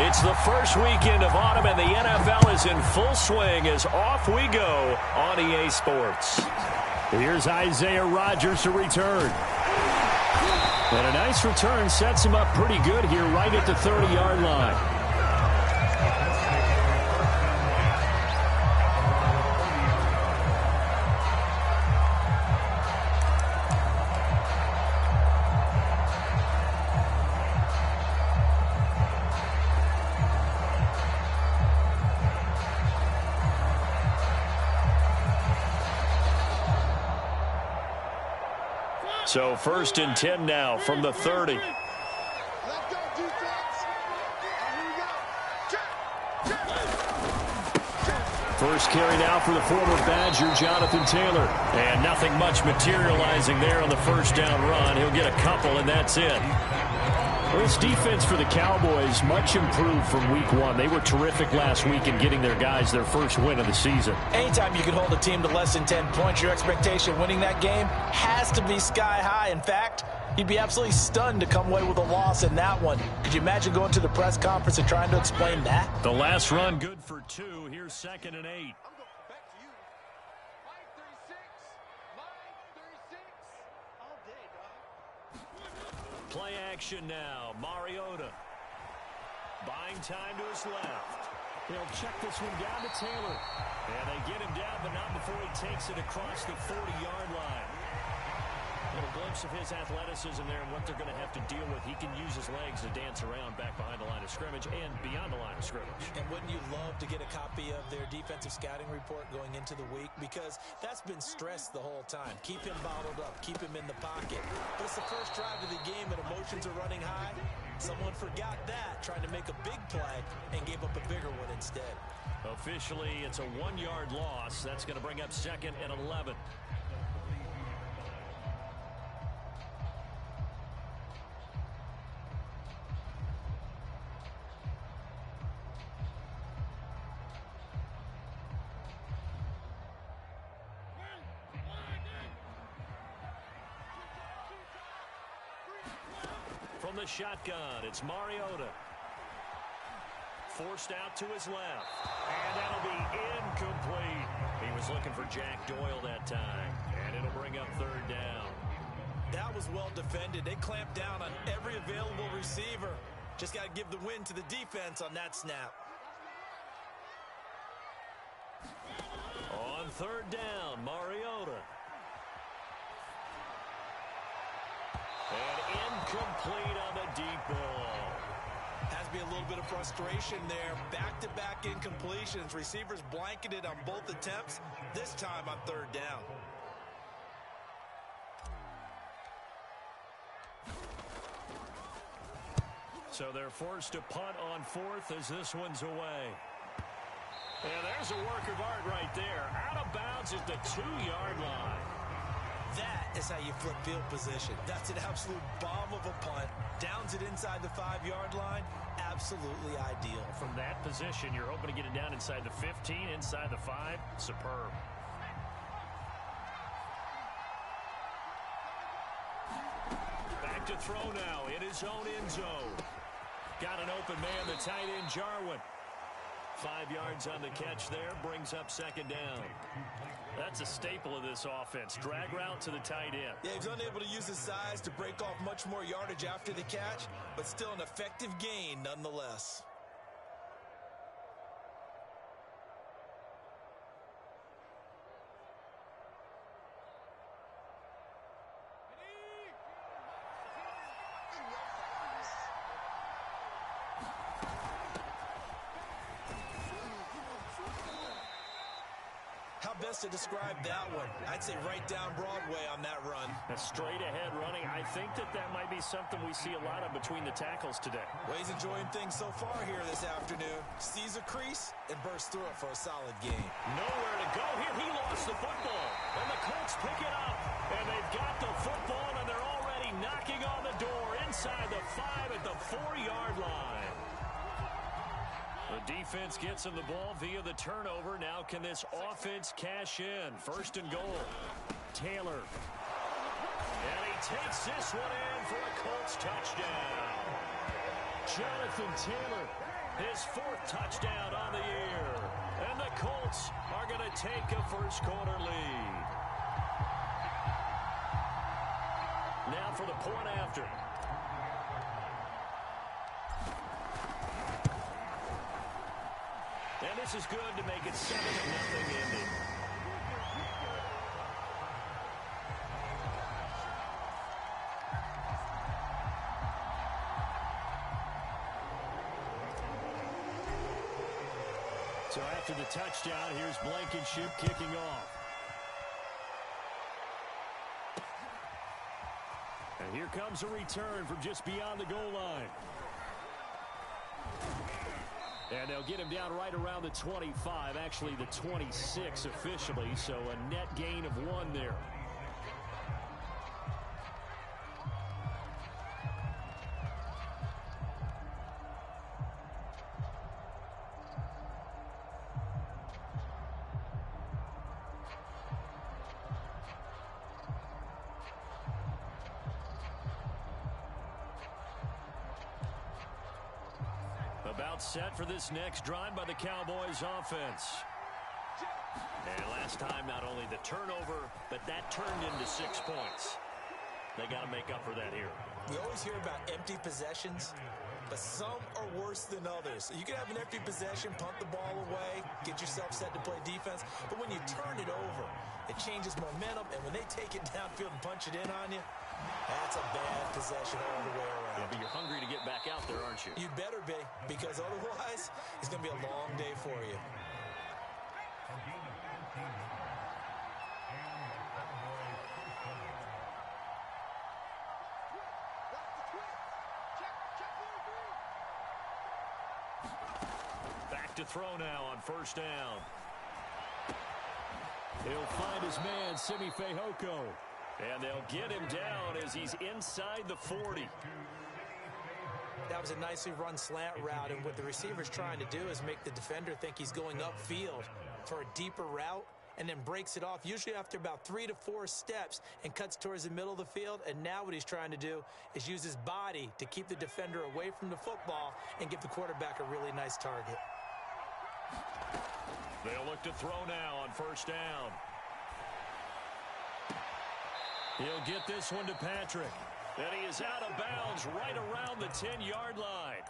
It's the first weekend of autumn, and the NFL is in full swing as off we go on EA Sports. Here's Isaiah Rodgers to return. And a nice return sets him up pretty good here right at the 30-yard line. So 1st and 10 now from the 30. First carry now for the former Badger, Jonathan Taylor. And nothing much materializing there on the first down run. He'll get a couple, and that's it. Well, this defense for the Cowboys much improved from week one. They were terrific last week in getting their guys their first win of the season. Anytime you can hold a team to less than 10 points, your expectation winning that game has to be sky high. In fact, you'd be absolutely stunned to come away with a loss in that one. Could you imagine going to the press conference and trying to explain that? The last run good for 2. Here's 2nd and 8. Play action now. Mariota. Buying time to his left. They'll check this one down to Taylor. And they get him down, but not before he takes it across the 40-yard line. A little glimpse of his athleticism there and what they're going to have to deal with. He can use his legs to dance around back behind the line of scrimmage and beyond the line of scrimmage. And wouldn't you love to get a copy of their defensive scouting report going into the week? Because that's been stressed the whole time. Keep him bottled up. Keep him in the pocket. But it's the first drive of the game and emotions are running high. Someone forgot that, trying to make a big play and gave up a bigger one instead. Officially, it's a 1-yard loss. That's going to bring up 2nd and 11. From the shotgun, it's Mariota. Forced out to his left. And that'll be incomplete. He was looking for Jack Doyle that time. And it'll bring up 3rd down. That was well defended. They clamped down on every available receiver. Just got to give the win to the defense on that snap. On 3rd down, Mariota. And incomplete on the deep ball. Has to be a little bit of frustration there. Back-to-back incompletions. Receivers blanketed on both attempts, this time on 3rd down. So they're forced to punt on 4th as this one's away. And there's a work of art right there. Out of bounds at the 2-yard line. That is how you flip field position. That's an absolute bomb of a punt. Downs it inside the 5-yard line. Absolutely ideal. From that position, you're hoping to get it down inside the 15, inside the 5. Superb. Back to throw now in his own end zone. Got an open man, the tight end, Jarwin. 5 yards on the catch there, brings up 2nd down. That's a staple of this offense. Drag route to the tight end. Yeah, he's unable to use his size to break off much more yardage after the catch, but still an effective gain nonetheless. How best to describe that one? I'd say right down Broadway on that run. A straight ahead running. I think that might be something we see a lot of between the tackles today. Well, he's enjoying things so far here this afternoon. Sees a crease and bursts through it for a solid game. Nowhere to go here. He lost the football. And the Colts pick it up. And they've got the football, and they're already knocking on the door inside the 5 at the 4-yard line. The defense gets him the ball via the turnover. Now can this offense cash in? 1st and goal. Taylor. And he takes this one in for a Colts touchdown. Jonathan Taylor His fourth touchdown on the year. And the Colts are going to take a first-quarter lead. Now for the point after. And this is good to make it 7-0 ending. So after the touchdown, here's Blankenship kicking off. And here comes a return from just beyond the goal line. And they'll get him down right around the 25, actually the 26 officially, so a net gain of 1 there. About set for this next drive by the Cowboys offense. And last time, not only the turnover, but that turned into 6 points. They got to make up for that here. We always hear about empty possessions, but some are worse than others. You can have an empty possession, punt the ball away, get yourself set to play defense, but when you turn it over, it changes momentum, and when they take it downfield and punch it in on you, that's a bad possession all the way around. Yeah, but you're hungry to get back out there, aren't you? You better be, because otherwise, it's going to be a long day for you. Back to throw now on first down. He'll find his man, Simi Fehoko. And they'll get him down as he's inside the 40. That was a nicely run slant route, and what the receiver's trying to do is make the defender think he's going upfield for a deeper route, and then breaks it off, usually after about 3 to 4 steps, and cuts towards the middle of the field. And now what he's trying to do is use his body to keep the defender away from the football and give the quarterback a really nice target. They'll look to throw now on first down. He'll get this one to Patrick. And he is out of bounds right around the 10-yard line.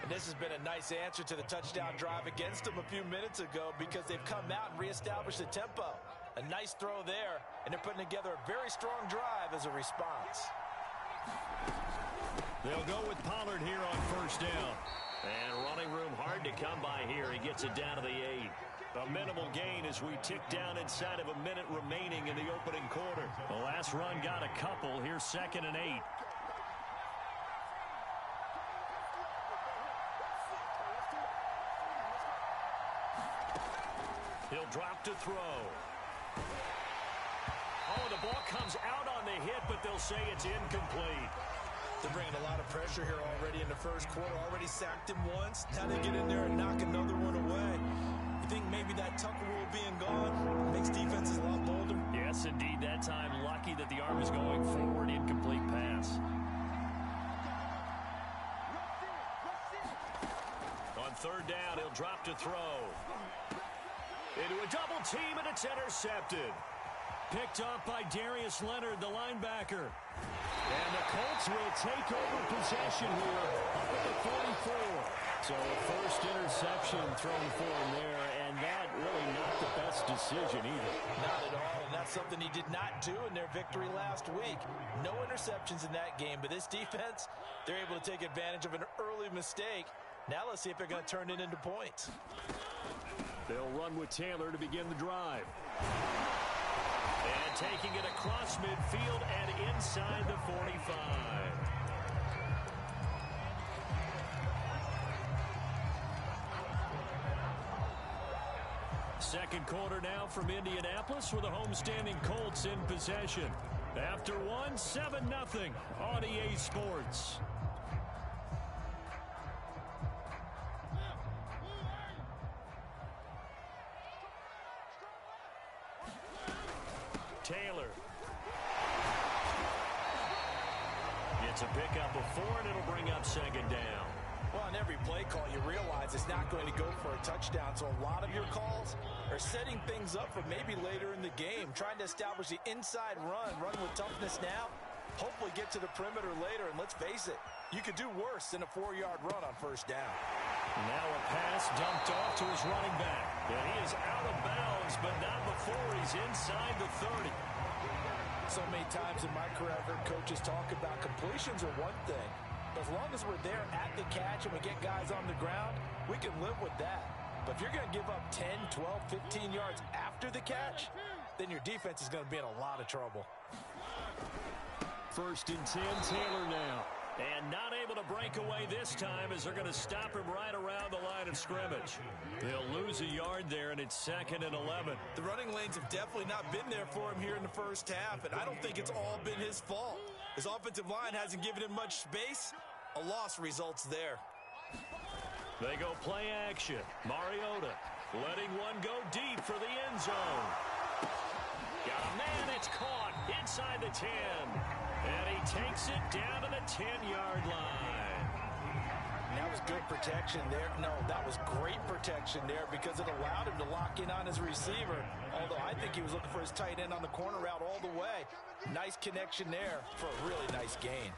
And this has been a nice answer to the touchdown drive against them a few minutes ago, because they've come out and reestablished the tempo. A nice throw there, and they're putting together a very strong drive as a response. They'll go with Pollard here on first down. And running room hard to come by here. He gets it down to the 8. A minimal gain as we tick down inside of a minute remaining in the opening quarter. The last run got a couple. Here's 2nd and 8. He'll drop to throw. Oh, the ball comes out on the hit, but they'll say it's incomplete. They're bringing a lot of pressure here already in the first quarter. Already sacked him once. Now they get in there and knock another one away. You think maybe that Tucker rule being gone makes defenses a lot bolder? Yes, indeed. That time, lucky that the arm is going forward. Incomplete pass. On third down, he'll drop to throw. Into a double team, and it's intercepted. Picked off by Darius Leonard, the linebacker. And the Colts will take over possession here up at the 44. So a first interception thrown for him there, and that really not the best decision either. Not at all, and that's something he did not do in their victory last week. No interceptions in that game, but this defense, they're able to take advantage of an early mistake. Now let's see if they're going to turn it into points. They'll run with Taylor to begin the drive. And taking it across midfield and inside the 45. Second quarter now from Indianapolis with the homestanding Colts in possession. After one, 7-0 on EA Sports. Taylor. It's a pickup of 4, and it'll bring up second down. Well, on every play call, you realize it's not going to go for a touchdown. So a lot of your calls are setting things up for maybe later in the game, trying to establish the inside run with toughness now, hopefully get to the perimeter later. And let's face it, you could do worse than a 4-yard run on first down. Now a pass dumped off to his running back. And he is out of bounds, but not before he's inside the 30. So many times in my career, I've heard coaches talk about completions are one thing. As long as we're there at the catch and we get guys on the ground, we can live with that. But if you're going to give up 10, 12, 15 yards after the catch, then your defense is going to be in a lot of trouble. 1st and 10, Taylor now. And not able to break away this time as they're going to stop him right around the line of scrimmage. They'll lose a yard there, and it's 2nd and 11. The running lanes have definitely not been there for him here in the first half, and I don't think it's all been his fault. His offensive line hasn't given him much space. A loss results there. They go play action. Mariota letting one go deep for the end zone. Got a man, it's caught inside the 10. And he takes it down to the 10-yard line. That was good protection there. No, that was great protection there because it allowed him to lock in on his receiver. Although I think he was looking for his tight end on the corner route all the way. Nice connection there for a really nice gain.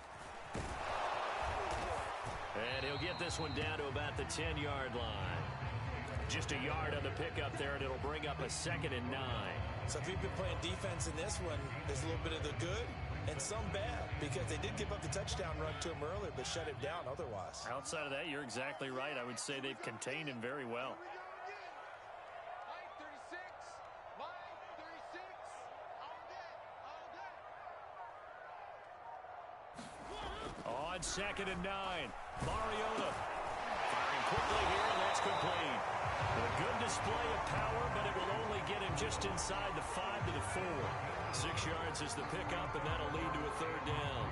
And he'll get this one down to about the 10-yard line. Just a yard on the pickup there, and it'll bring up a 2nd and 9. So if you've been playing defense in this one, there's a little bit of the good and some bad, because they did give up the touchdown run to him earlier, but shut him down otherwise. Outside of that, you're exactly right. I would say they've contained him very well. On 2nd and 9, Mariota firing quickly here, and that's complete. A good display of power, but it will only get him just inside the 5 to the 4. 6 yards is the pickup, and that'll lead to a 3rd down.